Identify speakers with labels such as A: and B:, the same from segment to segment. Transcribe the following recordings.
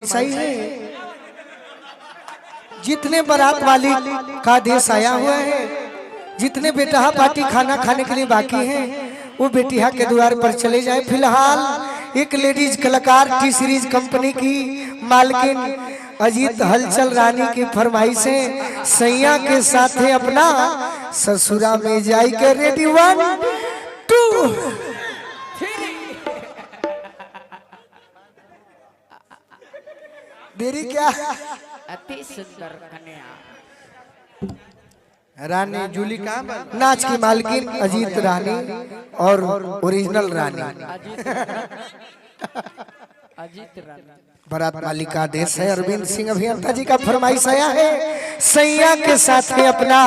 A: सही है। जितने बारात वाली का देश आया हुआ है, जितने बेटहा पार्टी खाना खाने के लिए बाकी हैं, वो बेटिया के द्वार पर चले जाए। फिलहाल एक लेडीज कलाकार टी सीरीज कंपनी की मालकिन अजीत हलचल रानी की फरमाइश है सैया के साथ अपना ससुरा में जाई के रेडी 1 2 देरी क्या
B: अति सुंदर कन्या
A: रानी जूली का नाच की मालकिन अजीत रानी और ओरिजिनल रानी
B: अजीत रानी
A: बारात मालिक का आदेश है। अरविंद सिंह अभियंता जी का फरमाइश आया है सैया के साथ अपना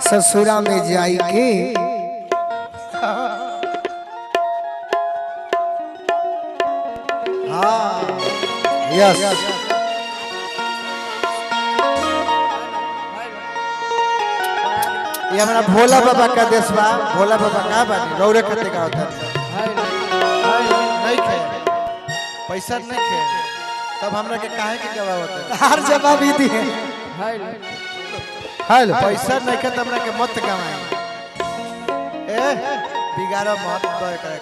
A: ससुरा में जाई के। हाँ यस ये हमारा भोला बाबा का देश बा। भोला बाबा का बात रौरे खाते का होता नहीं खे पैसा नहीं खे तब हमरा के काहे के जवाब होता है हर जवाब ही दिए हेलो पैसा नहीं खे तब हमरा के मत कमाए ए बिगाड़ो मत कर कर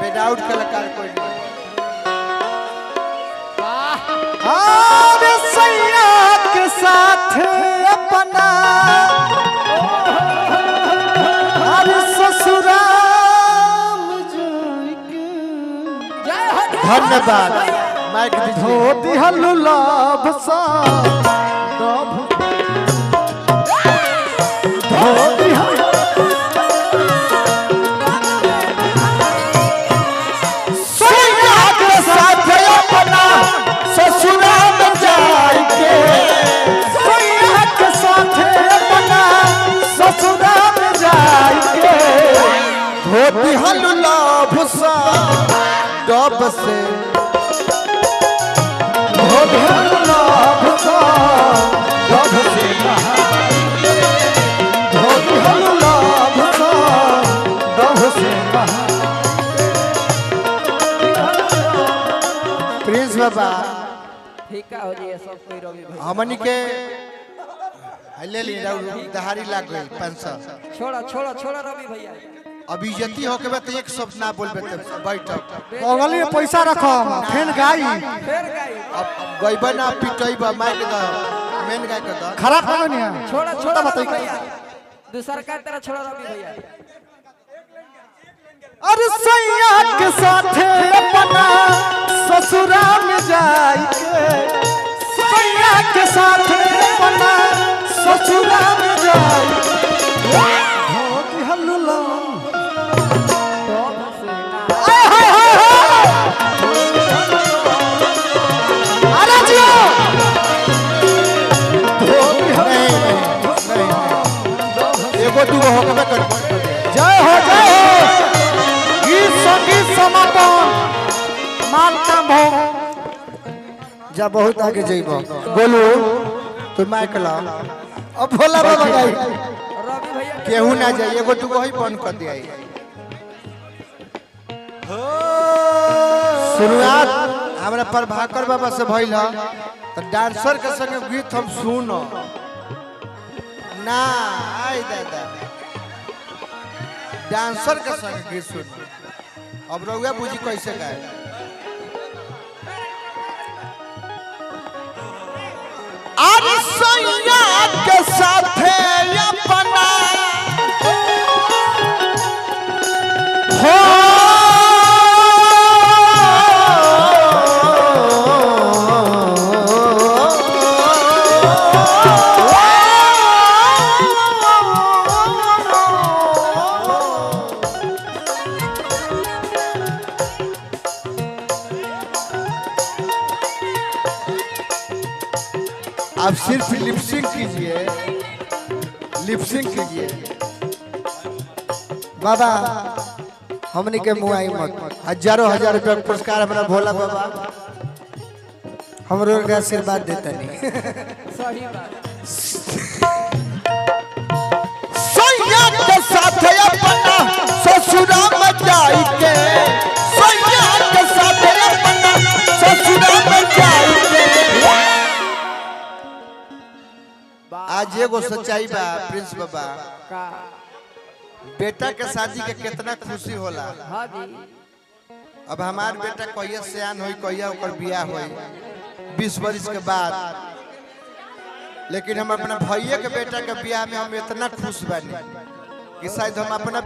A: विदाउट कलाकार कोई नहीं। अरे सैया के साथ अपना अरे ससुराल धन्यवाद माइक दीजिए। हल्लू लाभ सा डब से प्रिंस बाबा
B: फीका हो जाए सब कोई रवि भाई
A: हमनी के ले ली दहाड़ी लाग गई 500
B: छोड़ा छोड़ा छोड़ा रवि भैया
A: अभी जति हो के बात एक शब्द ना बोल बेटे बैठक
C: बगली में पैसा रखो फेन गाई
B: फिर गई
A: अब गइबा ना पिटइबा माइक द मेन गाय के द
C: खराब हो नहीं
B: छोड़ा छोड़ा रवि भैया दूसर का तरह छोड़ा रवि भैया।
C: अरे सैया के साथ अपना ससुरा में जाई के सैया के साथ अपना ससुरा में जाई धोती हल्लू जय हो गीत संगीत समापन माल काम हो
A: जा बहुत आगे जइबो बोलू तो माइक ला अब भोला बाबा गाई
B: रवि भैया
A: केहू ना जाए एगो तू वही बंद कर दिया शुरुआत हमरा प्रभाकर बाबा से भइल ह त डांसर के संगे गीत हम सुनो ना आई दादा डांसर के संग गीत सुन अब रउआ बुझी कैसे गाए। अरे सैया के साथ अपना हो आप सिर्फ लिपसिंग कीजिए लिपसिंग कीजिए बाबा हमने के मुआई मत हजारों हजार रुपया पुरस्कार हमारा भोला बाबा हमरो के आशीर्वाद देता नहीं
B: सही बात
A: सैया के साथ अपना ससुरा में जाई के सैया के साथ अपना
D: आज एगो सच्चाई बा प्रिंस बाबा,
B: का
D: बेटा के शादी के कितना खुशी होला।
B: हाँ जी
D: अब हमार बेटा कहिया सियान होई, कहिया ओकर बियाह होई 20 बरिस के बाद, लेकिन हम अपना भैया के बेटा के बियाह में हम इतना खुश बानी कि शायद हम अपना